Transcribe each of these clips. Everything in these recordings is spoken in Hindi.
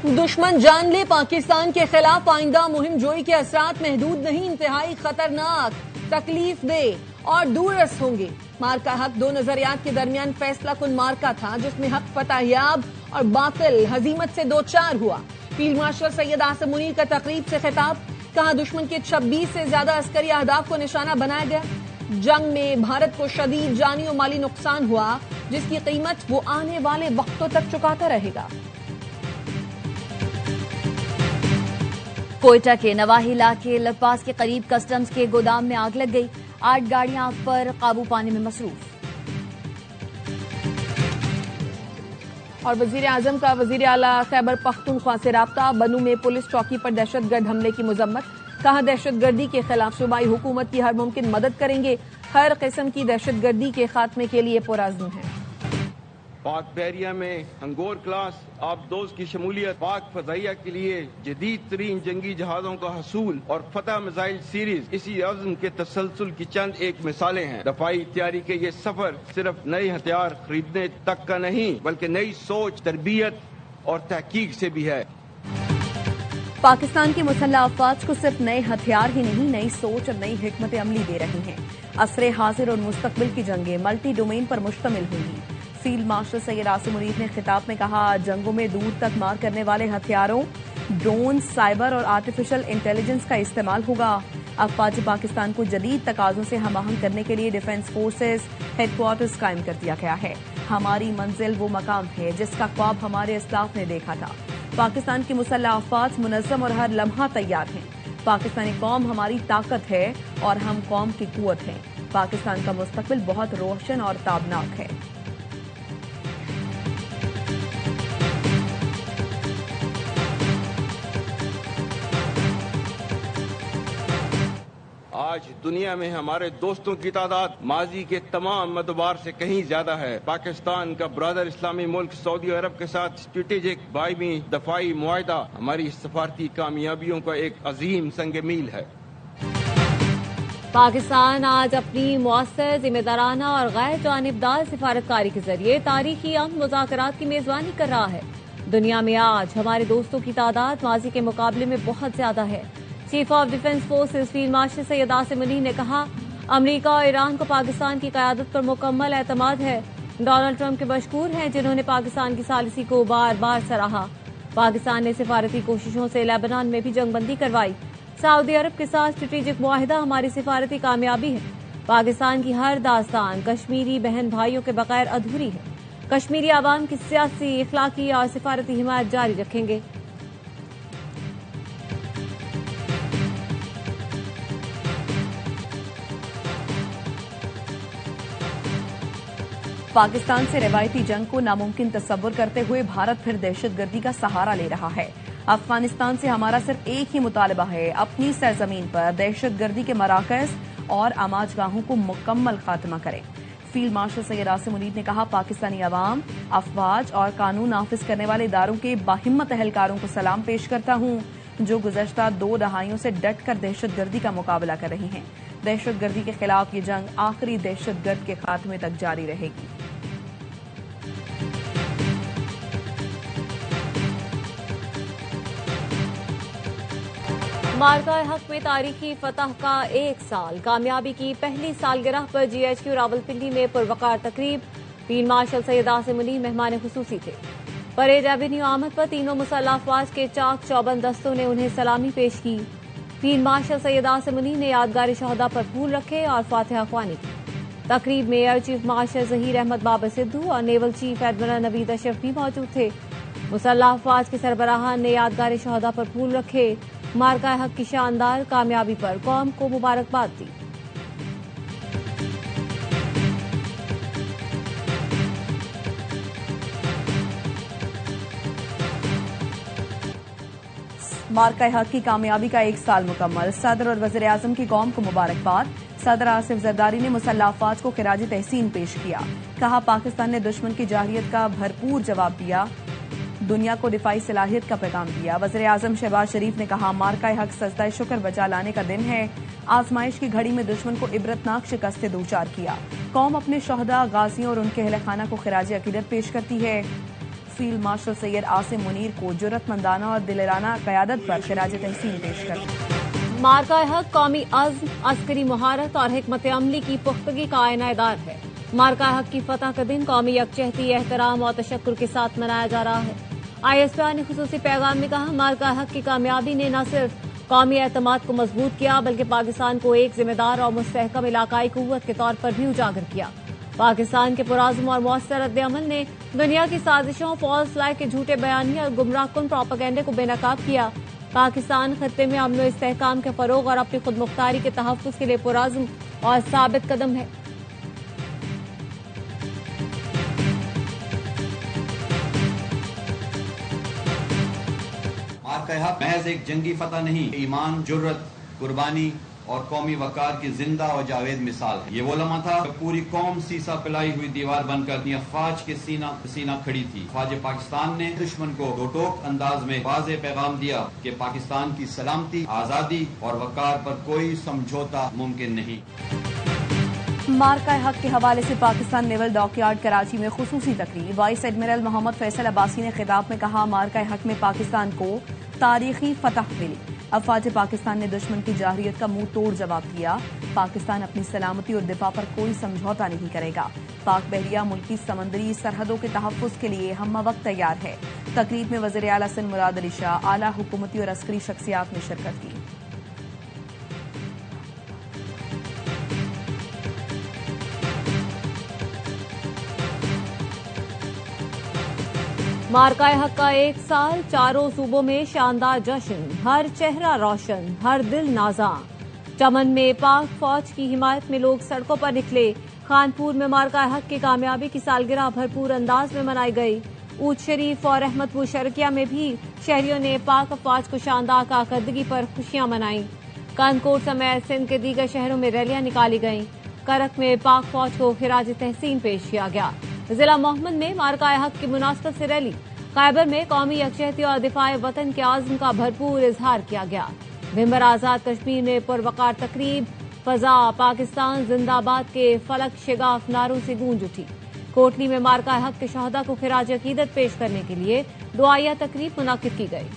दुश्मन जान ले पाकिस्तान के खिलाफ आइंदा मुहिम जोई के असरात महदूद नहीं, इंतहाई खतरनाक, तकलीफ दे और दूररस होंगे। मार्का हक दो नजरियात के दरमियान फैसला कुन मार्का था जिसमें हक फतहयाब और बातिल हजीमत से दो चार हुआ। फील्ड मार्शल सैयद आसिम मुनीर का तकरीब से खिताब, कहा दुश्मन के 26 से ज्यादा अस्करी अहदाफ को निशाना बनाया गया। जंग में भारत को शदीद जानी और माली नुकसान हुआ जिसकी कीमत वो आने वाले वक्तों तक चुकाता रहेगा। कोयटा के नवाही इलाके लपास के करीब कस्टम्स के गोदाम में आग लग गई। 8 गाड़ियां आग पर काबू पाने में मसरूफ। और वजीर आजम का वजीर आला खैबर पख्तूनख्वा से राब्ता, बनू में पुलिस चौकी पर दहशतगर्द हमले की मुजम्मत, कहा दहशतगर्दी के खिलाफ सूबाई हुकूमत की हर मुमकिन मदद करेंगे, हर किस्म की दहशतगर्दी के खात्मे के लिए पुरअज़्म है। पाक बहरिया में हंगोर क्लास आबदोज की शमूलियत, पाक फजाइया के लिए जदीद तरीन जंगी जहाजों का हसूल और फतह मिसाइल सीरीज इसी अज़्म के तसलसल की चंद एक मिसालें हैं। दफाई तैयारी के ये सफर सिर्फ नए हथियार खरीदने तक का नहीं बल्कि नई सोच, तरबियत और तहकीक से भी है। पाकिस्तान की मुसल्लह अफवाज को सिर्फ नए हथियार ही नहीं, नई सोच और नई हिकमत अमली दे रही हैं। असरे हाजिर और मुस्तकबिल की जंगें मल्टी डोमेन पर मुश्तमिल होंगी। फील्ड मार्शल सैयद आसिम मुनीर ने खिताब में कहा, जंगों में दूर तक मार करने वाले हथियारों, ड्रोन, साइबर और आर्टिफिशियल इंटेलिजेंस का इस्तेमाल होगा। अफवाज पाकिस्तान को जदीद तकाजों से हम-आहंग करने के लिए डिफेंस फोर्सेस हेडक्वार्टर्स कायम कर दिया गया है। हमारी मंजिल वो मकाम है जिसका ख्वाब हमारे इस्लाफ ने देखा था। पाकिस्तान की मुसल्लह अफवाज मुनज़्ज़म और हर लम्हा तैयार हैं। पाकिस्तानी कौम हमारी ताकत है और हम कौम की कुव्वत हैं। पाकिस्तान का मुस्तकबिल बहुत रोशन और ताबनाक है। आज दुनिया में हमारे दोस्तों की तादाद माजी के तमाम मदबार से कहीं ज्यादा है। पाकिस्तान का ब्रदर इस्लामी मुल्क सऊदी अरब के साथ स्ट्रेटेजिक बायमी दफाई मुआहदा हमारी सफारती कामयाबियों का एक अजीम संग मील है। पाकिस्तान आज अपनी मुअस्सर, जिम्मेदाराना और गैर जानिबदार सिफारतकारी के जरिए तारीखी अमन मुज़ाकरात की मेजबानी कर रहा है। दुनिया में आज हमारे दोस्तों की तादाद माजी के मुकाबले में बहुत ज्यादा है। Chief of defence forces field marshal Syed Asim Munir ने कहा, अमरीका और ईरान को पाकिस्तान की क़यादत पर मुकम्मल एतमाद है। डोनाल्ड ट्रंप के मशकूर हैं जिन्होंने पाकिस्तान की सालिसी को बार बार सराहा। पाकिस्तान ने सिफारती कोशिशों से लेबनान में भी जंगबंदी करवाई। सऊदी अरब के साथ स्ट्रेटेजिक मुआहिदा हमारी सिफारती कामयाबी है। पाकिस्तान की हर दास्तान कश्मीरी बहन भाइयों के बगैर अधूरी है। कश्मीरी आवाम की सियासी, इखलाकी और सिफारती हिमायत जारी रखेंगे। पाकिस्तान से रवायती जंग को नामुमकिन तस्वुर करते हुए भारत फिर दहशतगर्दी का सहारा ले रहा है। अफगानिस्तान से हमारा सिर्फ एक ही मुतालबा है, अपनी सरजमीन पर दहशतगर्दी के मराकज़ और आमाजगाहों को मुकम्मल खात्मा करें। फील्ड मार्शल सैयद आसिम मुनीर ने कहा, पाकिस्तानी अवाम, अफवाज और कानून नाफिज करने वाले इदारों के बाहिम्मत एहलकारों को सलाम पेश करता हूं जो गुज़श्ता 2 दहाइयों से डट कर दहशतगर्दी का मुकाबला कर रही हैं। दहशतगर्दी के खिलाफ ये जंग आखिरी दहशतगर्द के खात्मे तक जारी रहेगी। मार्का हक में तारीखी फतह का 1 साल, कामयाबी की पहली सालगिरह पर GHQ रावलपिंडी में पुरवकार तकरीब। फील्ड मार्शल सैयद आसिम मुनीर मेहमान खुसूसी थे। परेड एवेन्यू आमद पर तीनों मुसल्लह अफवाज के चाक चौबंद दस्तों ने उन्हें सलामी पेश की। फील्ड मार्शल सैयद आसिम मुनीर ने यादगार शहदा पर फूल रखे और फातिहा ख्वानी की। तकरीब में air chief marshal Zaheer Ahmed Babar Sidhu और naval chief admiral Naveed Ashraf भी मौजूद थे। मुसल्लह अफवाज के सरबराहान ने यादगार शहदा पर फूल रखे। मार्का हक की शानदार कामयाबी पर कौम को मुबारकबाद दी। मार्का हक की कामयाबी का 1 साल मुकम्मल, सदर और वज़ीर आज़म की कौम को मुबारकबाद। सदर आसिफ जरदारी ने मुसल्लह अफवाज को खिराज तहसीन पेश किया। कहा, पाकिस्तान ने दुश्मन की जाहिलियत का भरपूर जवाब दिया, दुनिया को दिफाई सलाहियत का पैगाम दिया। वज़ीर आज़म शहबाज शरीफ ने कहा, मार्का हक सजदा शुक्र बचा लाने का दिन है। आजमाइश की घड़ी में दुश्मन को इबरतनाक शिकस्त से दूचार किया। कौम अपने शहदा, गाजियों और उनके अहल खाना को खिराज अकीदत पेश करती है। फील्ड मार्शल सैयद आसिम मुनीर को जुर्रतमंदाना और दिलेराना क़यादत पर खिराज तहसीन पेश कर। मार्का हक कौमी अज़्म, अस्करी महारत और हिकमत अमली की पुख्तगी का आईनादार है। मार्का हक की फतह का दिन कौमी यकजहती, एहतराम और तशक्कुर के साथ मनाया जा रहा है। ISPR ने खुसूसी पैगाम में कहा, मार्का हक की कामयाबी ने न सिर्फ कौमी एतमाद को मजबूत किया बल्कि पाकिस्तान को एक जिम्मेदार और मुस्तहकम इलाकाई कुव्वत के तौर पर भी उजागर किया। पाकिस्तान के पुराज़्म और मौसर रद्द-ए-अमल ने दुनिया की साजिशों, फॉल्स फ्लैग के झूठे बयानिया और गुमराहकुन प्रोपेगेंडे को बेनकाब किया। पाकिस्तान खत्ते में अमन व इस्तेहकाम के फरोग और अपनी खुद मुख्तारी के तहफ़्फ़ुज़ के लिए पुराज़्म और साबित कदम है। मार्का हक महज एक जंगी फतह नहीं, ईमान, जुर्रत, कुर्बानी और कौमी वकार की जिंदा और जावेद मिसाल है। ये वो लम्हा था जब पूरी कौम सीसा पिलाई हुई दीवार बनकर अपनी अफवाज के सीना खड़ी थी। अफवाज पाकिस्तान ने दुश्मन को रोटोक अंदाज में वाज़ेह पैगाम दिया कि पाकिस्तान की सलामती, आजादी और वकार पर कोई समझौता मुमकिन नहीं। मार्का हक के हवाले से पाकिस्तान नेवल डॉकयार्ड कराची में खुसूसी तकरीर। वाइस एडमिरल मोहम्मद फैसल अब्बासी ने खिताब में कहा, मार्का हक में पाकिस्तान को तारीखी फतह मिली। अफवाज पाकिस्तान ने दुश्मन की जाहिरियत का मुंह तोड़ जवाब दिया। पाकिस्तान अपनी सलामती और दिफा पर कोई समझौता नहीं करेगा। पाक बहरिया मुल्की समंदरी सरहदों के तहफ़्फ़ुज़ के लिए हम वक्त तैयार है। तकरीब में वज़ीर आला सिंध मुराद अली शाह, आला हुकूमती और अस्करी शख्सियात ने शिरकत की। मार्का हक का एक साल, चारों सूबों में शानदार जश्न, हर चेहरा रोशन, हर दिल नाज़ा। चमन में पाक फौज की हिमायत में लोग सड़कों पर निकले। खानपुर में मार्का हक की कामयाबी की सालगिरह भरपूर अंदाज में मनाई गई। ऊद शरीफ और रहमतपुर शर्किया में भी शहरियों ने पाक फौज को शानदार कारकर्दगी पर खुशियां मनाई। कानकोट समेत सिंध के दीगर शहरों में रैलियां निकाली गईं। करक में पाक फौज को खिराज तहसीन पेश किया गया। जिला मोहम्मद में मार्का हक की मुनासबत से रैली। खैबर में कौमी यकजहती और दिफाए वतन के आज़म का भरपूर इजहार किया गया। विंबर आजाद कश्मीर में पुरवकार तकरीब। फजा पाकिस्तान जिंदाबाद के फलक शिगाफ नारों से गूंज उठी। कोटली में मार्का हक के शहदा को खिराज अकीदत पेश करने के लिए दुआया तकरीब मुनाकिद की गई।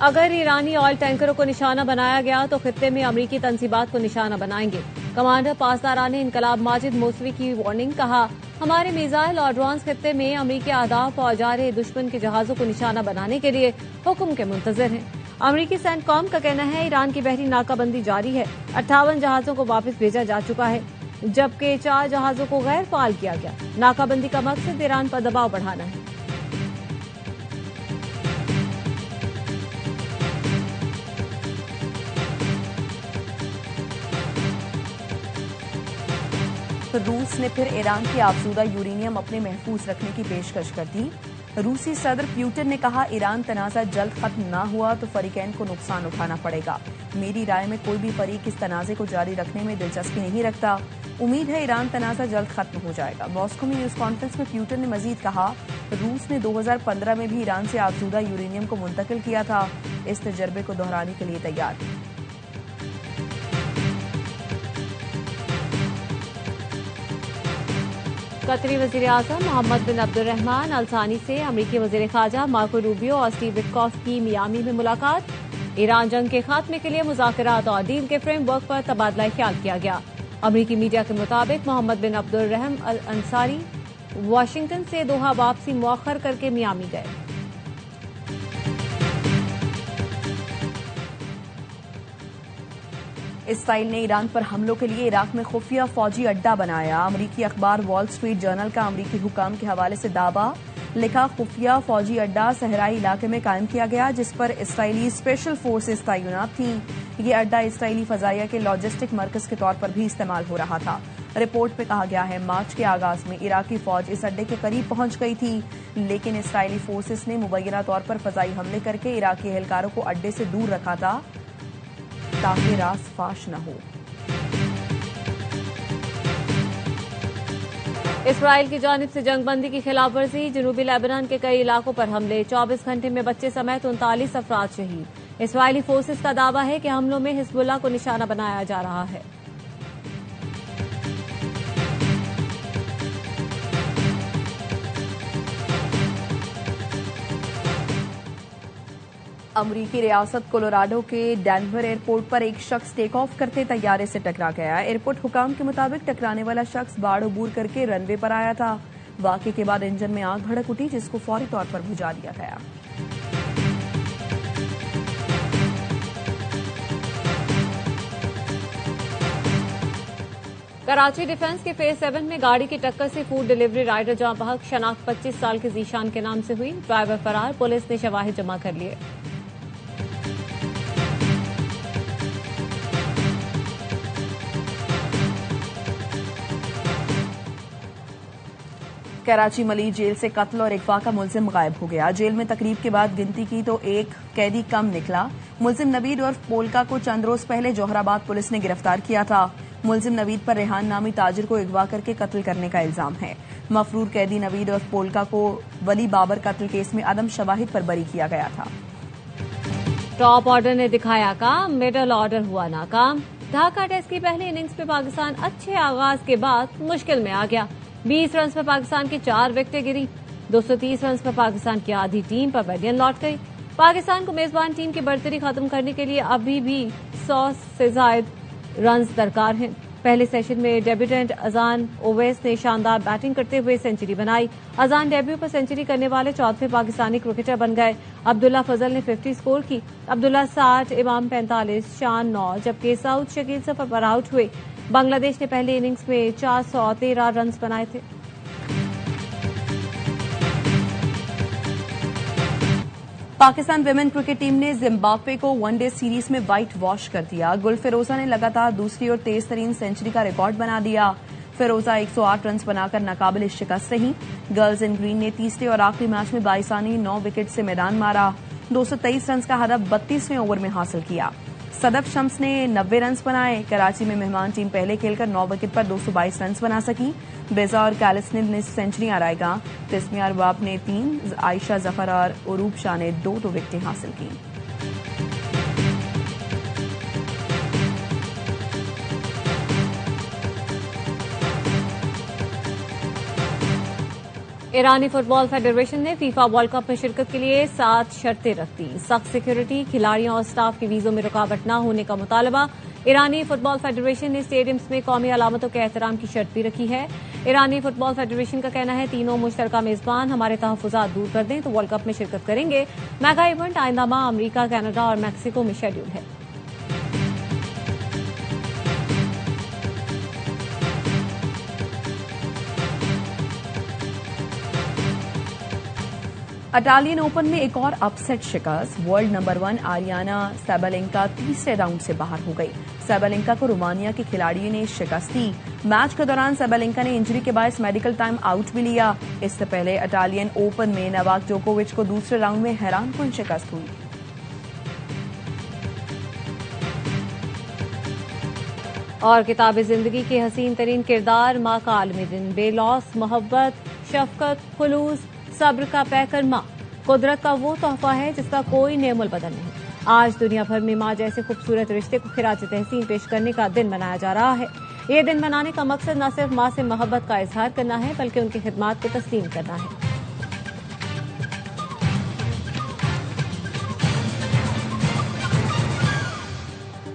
अगर ईरानी ऑयल टैंकरों को निशाना बनाया गया तो खित्ते में अमरीकी तंसीबात को निशाना बनाएंगे। कमांडर पासदारान इंकलाब माजिद मौसवी की वार्निंग। कहा, हमारे मिसाइल और ड्रोन्स खित्ते में अमरीकी अहदाफ और जारे दुश्मन के जहाजों को निशाना बनाने के लिए हुक्म के मुंतजर हैं। अमरीकी सेंटकॉम का कहना है, ईरान की बहरी नाकाबंदी जारी है। 58 जहाजों को वापस भेजा जा चुका है, जबकि 4 जहाजों को गैर फाल किया गया। नाकाबंदी का मकसद ईरान पर दबाव बढ़ाना है। रूस ने फिर ईरान की आफजूदा यूरेनियम अपने महफूज रखने की पेशकश कर दी। रूसी सदर प्यूटिन ने कहा, ईरान तनाज़ा जल्द खत्म ना हुआ तो फरीकैन को नुकसान उठाना पड़ेगा। मेरी राय में कोई भी फरीक इस तनाज़े को जारी रखने में दिलचस्पी नहीं रखता। उम्मीद है ईरान तनाज़ा जल्द खत्म हो जाएगा। मॉस्को में न्यूज कॉन्फ्रेंस में प्यूटिन ने मजीद कहा, रूस ने 2015 में भी ईरान से आफजूदा यूरेनियम को मुंतकिल किया था। इस तजर्बे को दोहराने के लिए तैयार है। कतरी वजीर आजम मोहम्मद बिन अब्दुर्रहमान अल सानी से अमरीकी वजीर खारजा मार्को रूबियो और स्टीव विटकॉफ की मियामी में मुलाकात। ईरान जंग के खात्मे के लिए मुज़ाकरात और डील के फ्रेमवर्क पर तबादला ख्याल किया गया। अमरीकी मीडिया के मुताबिक मोहम्मद बिन अब्दुर्रहम अल अंसारी वाशिंगटन से दोहा वापसी मुअख्खर करके मियामी गए। इसराइल ने ईरान पर हमलों के लिए इराक में खुफिया फौजी अड्डा बनाया। अमरीकी अखबार वॉल स्ट्रीट जर्नल का अमरीकी हुकाम के हवाले से दावा लिखा, खुफिया फौजी अड्डा सहराई इलाके में कायम किया गया जिस पर इसराइली स्पेशल फोर्सेस तैनात थीं। ये अड्डा इसराइली फजाइया के लॉजिस्टिक मरकज के तौर पर भी इस्तेमाल हो रहा था। रिपोर्ट में कहा गया है, मार्च के आगाज में इराकी फौज इस अड्डे के करीब पहुंच गई थी, लेकिन इसराइली फोर्सेस ने मुबैना तौर पर फजाई हमले करके इराकी एहलकारों को अड्डे से दूर रखा था ताकि राज फाश न हो। इसराइल की जानिब से जंगबंदी की खिलाफ वर्जी। जनूबी लेबनान के कई इलाकों पर हमले। 24 घंटे में बच्चे समेत 39 अफराद शहीद। इसराइली फोर्सेस का दावा है कि हमलों में हिजबुल्लाह को निशाना बनाया जा रहा है। अमरीकी रियासत कोलोराडो के डेनवर एयरपोर्ट पर एक शख्स टेक ऑफ करते तैयारे से टकरा गया। एयरपोर्ट हुकाम के मुताबिक टकराने वाला शख्स बाड़ अबूर करके रनवे पर आया था। वाक़े के बाद इंजन में आग भड़क उठी, जिसको फौरी तौर पर बुझा दिया गया। कराची डिफेंस के फेज 7 में गाड़ी की टक्कर से फूड डिलीवरी राइडर जहां बहक शनाख्त 25 साल के जीशान के नाम से हुई। ड्राइवर फरार, पुलिस ने शवाहिद जमा कर लिए। कराची मली जेल से कत्ल और अगवा का मुलजिम गायब हो गया। जेल में तकरीब के बाद गिनती की तो एक कैदी कम निकला। मुलजिम नवीद और पोलका को चंद रोज पहले जौहराबाद पुलिस ने गिरफ्तार किया था। मुलजिम नवीद पर रेहान नामी ताजिर को अगवा करके कत्ल करने का इल्जाम है। मफरूर कैदी नवीद और पोलका को वली बाबर कत्ल केस में अदम शवाहिद पर बरी किया गया था। टॉप ऑर्डर ने दिखाया काम, मिडल ऑर्डर हुआ नाकाम। ढाका टेस्ट की पहली इनिंग्स में पाकिस्तान अच्छे आगाज के बाद मुश्किल में आ गया। 20 रन पर पाकिस्तान की 4 विकेटें गिरी। 230 रन पर पाकिस्तान की आधी टीम पवेलियन लौट गई। पाकिस्तान को मेजबान टीम की बढ़तरी खत्म करने के लिए अभी भी 100 से ज्यादा रन दरकार हैं। पहले सेशन में डेब्यूटेंट अजान ओवैस ने शानदार बैटिंग करते हुए सेंचुरी बनाई। अजान डेब्यू पर सेंचुरी करने वाले चौथे पाकिस्तानी क्रिकेटर बन गए। अब्दुल्ला फजल ने 50 स्कोर की। अब्दुल्ला 60, इमाम 45, शान 9, जबकि साउद शकील सफर पर आउट हुए। बांग्लादेश ने पहली इनिंग्स में 413 रन बनाए थे। पाकिस्तान विमेन क्रिकेट टीम ने जिम्बाब्वे को वनडे सीरीज में व्हाइट वॉश कर दिया। गुल फिरोजा ने लगातार दूसरी और तेज तरीन सेंचुरी का रिकॉर्ड बना दिया। फिरोजा 108 रन बनाकर नाकाबिल शिकस्त रही। गर्ल्स इन ग्रीन ने तीसरे और आखिरी मैच में बाईसानी 9 विकेट से मैदान मारा। 223 रन का हदफ 32वें ओवर में हासिल किया। सदफ शम्स ने 90 रन बनाए। कराची में मेहमान टीम पहले खेलकर 9 विकेट पर 222 रन बना सकी। बेजा और कैलिसनिल ने सेंचुरियां रायगा। तस्मिया अरबाब ने 3, आयशा जफर और उरूब शाह ने 2 विकेटें हासिल की। ईरानी फुटबॉल फेडरेशन ने फीफा वर्ल्ड कप में शिरकत के लिए 7 शर्तें रख दी। सख्त सिक्योरिटी, खिलाड़ियों और स्टाफ के वीजों में रुकावट न होने का मुतालबा। ईरानी फुटबॉल फेडरेशन ने स्टेडियम्स में कौमी अलामतों के एहतराम की शर्त भी रखी है। ईरानी फुटबॉल फेडरेशन का कहना है, तीनों मुश्तरका मेजबान हमारे तहफ्फुज़ात दूर कर दें तो वर्ल्ड कप में शिरकत करेंगे। मेगा इवेंट आइंदा माह अमरीका, कनाडा और मैक्सिको में शेड्यूल है। इटालियन ओपन में एक और अपसेट शिकस्त। वर्ल्ड नंबर 1 आरियाना सैबालेंका तीसरे राउंड से बाहर हो गई। सैबालेंका को रोमानिया के खिलाड़ियों ने शिकस्त दी। मैच के दौरान सैबालेंका ने इंजरी के बायस मेडिकल टाइम आउट भी लिया। इससे पहले इटालियन ओपन में नोवाक जोकोविच को दूसरे राउंड में हैरानकुन शिकस्त हुई। और किताब जिंदगी के हसीन तरीन किरदार माँ का आलमी दिन, बेलौस मोहब्बत, शफकत, खुलूस, सब्र का पैकरमा कुदरत का वो तोहफा है जिसका कोई नेमुल बदल नहीं। आज दुनिया भर में माँ जैसे खूबसूरत रिश्ते को खिराज तहसीन पेश करने का दिन मनाया जा रहा है। ये दिन मनाने का मकसद न सिर्फ माँ से मोहब्बत का इजहार करना है, बल्कि उनकी खिदमात को तस्लीम करना है।